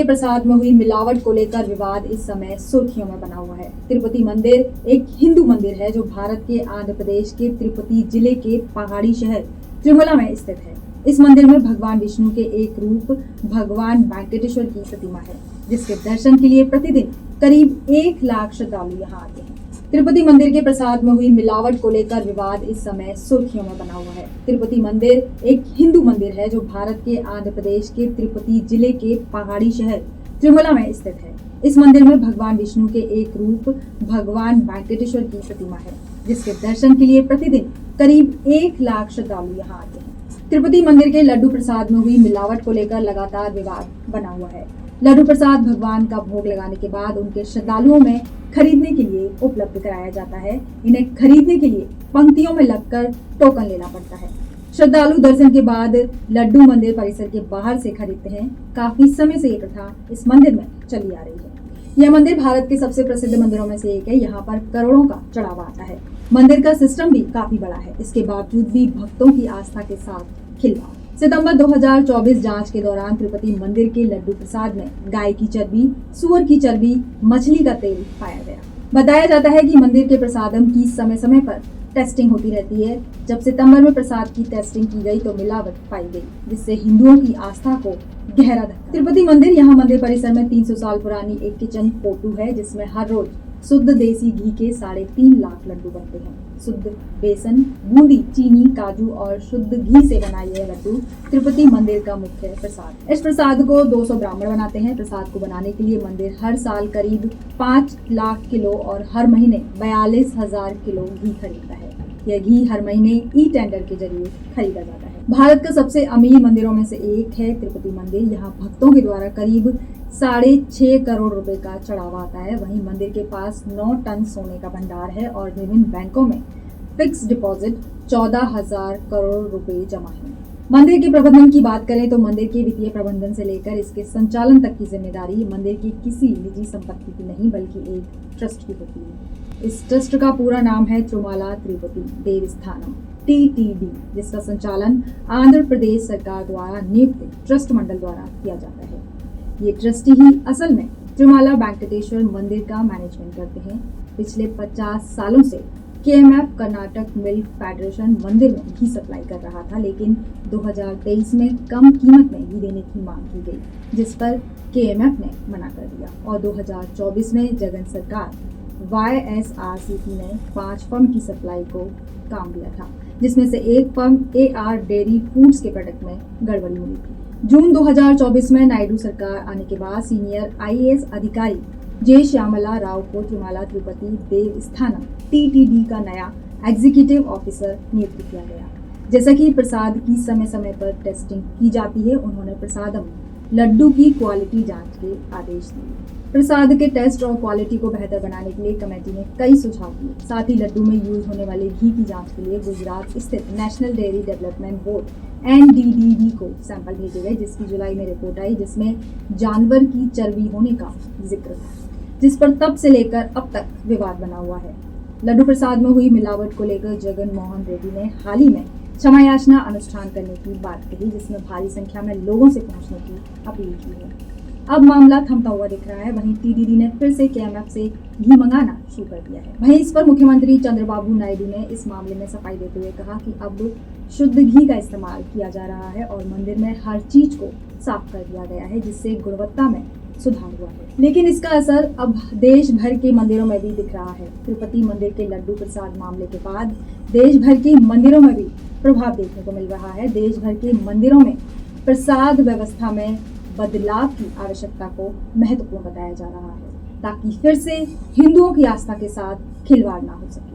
प्रसाद में हुई मिलावट को लेकर विवाद इस समय सुर्खियों में बना हुआ है। तिरुपति मंदिर एक हिंदू मंदिर है जो भारत के आंध्र प्रदेश के तिरुपति जिले के पहाड़ी शहर तिरुमला में स्थित है। इस मंदिर में भगवान विष्णु के एक रूप भगवान वेंकटेश्वर की प्रतिमा है, जिसके दर्शन के लिए प्रतिदिन करीब 1 लाख श्रद्धालु यहाँ आते हैं। तिरुपति मंदिर के प्रसाद में हुई मिलावट को लेकर विवाद इस समय सुर्खियों में बना हुआ है। तिरुपति मंदिर एक हिंदू मंदिर है जो भारत के आंध्र प्रदेश के तिरुपति जिले के पहाड़ी शहर तिरुमला में स्थित है। इस मंदिर में भगवान विष्णु के एक रूप भगवान वेंकटेश्वर की प्रतिमा है, जिसके दर्शन के लिए प्रतिदिन करीब 1 लाख श्रद्धालु यहाँ आते हैं। तिरुपति मंदिर के लड्डू प्रसाद में हुई मिलावट को लेकर लगातार विवाद बना हुआ है। लड्डू प्रसाद भगवान का भोग लगाने के बाद उनके श्रद्धालुओं में खरीदने के लिए उपलब्ध कराया जाता है। इन्हें खरीदने के लिए पंक्तियों में लगकर टोकन लेना पड़ता है। श्रद्धालु दर्शन के बाद लड्डू मंदिर परिसर के बाहर से खरीदते हैं। काफी समय से ये प्रथा इस मंदिर में चली आ रही है। यह मंदिर भारत के सबसे प्रसिद्ध मंदिरों में से एक है। यहाँ पर करोड़ों का चढ़ावा आता है। मंदिर का सिस्टम भी काफी बड़ा है। इसके बावजूद भी भक्तों की आस्था के साथ खिलवाड़। सितंबर 2024 जांच के दौरान तिरुपति मंदिर के लड्डू प्रसाद में गाय की चर्बी, सुअर की चर्बी, मछली का तेल पाया गया। बताया जाता है कि मंदिर के प्रसादम की समय समय पर टेस्टिंग होती रहती है। जब सितंबर में प्रसाद की टेस्टिंग की गई तो मिलावट पाई गई, जिससे हिंदुओं की आस्था को गहरा धक्का। तिरुपति मंदिर यहाँ मंदिर परिसर में 300 साल पुरानी एक किचन पोटू है, जिसमें हर रोज शुद्ध देसी घी के 3.5 लाख लड्डू बनते हैं। शुद्ध बेसन, बूंदी, चीनी, काजू और शुद्ध घी से बनाए गए लड्डू तिरुपति मंदिर का मुख्य प्रसाद। इस प्रसाद को 200 ब्राह्मण बनाते हैं। प्रसाद को बनाने के लिए मंदिर हर साल करीब 5 लाख किलो और हर महीने 42,000 किलो घी खरीदता है। यह घी हर महीने ई टेंडर के जरिए खरीदा जाता है। भारत का सबसे अमीर मंदिरों में से एक है तिरुपति मंदिर। यहाँ भक्तों के द्वारा करीब 6.5 करोड़ रुपए का चढ़ावा आता है। वहीं मंदिर के पास 9 टन सोने का भंडार है और विभिन्न बैंकों में फिक्स डिपॉजिट 14,000 करोड़ रुपए जमा है। मंदिर के प्रबंधन की बात करें तो मंदिर के वित्तीय प्रबंधन से लेकर इसके संचालन तक की जिम्मेदारी मंदिर की किसी निजी संपत्ति की नहीं बल्कि एक ट्रस्ट की होती है। इस ट्रस्ट का पूरा नाम है तिरुमला तिरुपति देवस्थानम TTD, जिसका संचालन आंध्र प्रदेश सरकार द्वारा नियुक्त ट्रस्ट मंडल द्वारा किया जाता है। ये ट्रस्टी ही असल में तिरुमला वेंकटेश्वर मंदिर का मैनेजमेंट करते हैं। पिछले 50 सालों से KMF कर्नाटक मिल्क फेडरेशन मंदिर में घी सप्लाई कर रहा था, लेकिन 2023 में कम कीमत में घी देने की मांग की गई, जिस पर KMF ने मना कर दिया और 2024 में जगन सरकार YSRCP ने 5 फर्म की सप्लाई को काम दिया था, जिसमें से एक फर्म AR डेयरी फूड्स के प्रोडक्ट में गड़बड़ी हुई थी। जून 2024 में नायडू सरकार आने के बाद सीनियर IAS अधिकारी जे श्यामला राव को तिरुमला तिरुपति देवस्थानम TTD का नया एग्जीक्यूटिव ऑफिसर नियुक्त किया गया। जैसा कि प्रसाद की समय समय पर टेस्टिंग की जाती है, उन्होंने प्रसादम लड्डू की क्वालिटी जांच के आदेश दिए। प्रसाद के टेस्ट और क्वालिटी को बेहतर बनाने के लिए कमेटी ने कई सुझाव दिए। साथ ही लड्डू में यूज होने वाले घी की जांच के लिए गुजरात स्थित national dairy development board NDDB को सैंपल भेजे गए, जिसकी जुलाई में रिपोर्ट आई, जिसमें जानवर की चर्बी होने का जिक्र था, जिस पर तब से लेकर अब तक विवाद बना हुआ है। लड्डू प्रसाद में हुई मिलावट को लेकर जगन मोहन रेड्डी ने हाल ही में क्षमा याचना अनुष्ठान करने की बात कही, जिसमें भारी संख्या में लोगों से पहुंचने की अपील की है। अब मामला थमता हुआ दिख रहा है। वहीं TTD ने फिर से KMF से घी मंगाना शुरू कर दिया है। वहीं इस पर मुख्यमंत्री चंद्रबाबू नायडू ने इस मामले में सफाई देते हुए कहा कि अब शुद्ध घी का इस्तेमाल किया जा रहा है और मंदिर में हर चीज को साफ कर दिया गया है, जिससे गुणवत्ता में सुधार हुआ है। लेकिन इसका असर अब देश भर के मंदिरों में भी दिख रहा है। तिरुपति मंदिर के लड्डू प्रसाद मामले के बाद देश भर के मंदिरों में भी प्रभाव देखने को मिल रहा है। देश भर के मंदिरों में प्रसाद व्यवस्था में बदलाव की आवश्यकता को महत्वपूर्ण बताया जा रहा है, ताकि फिर से हिंदुओं की आस्था के साथ खिलवाड़ ना हो सके।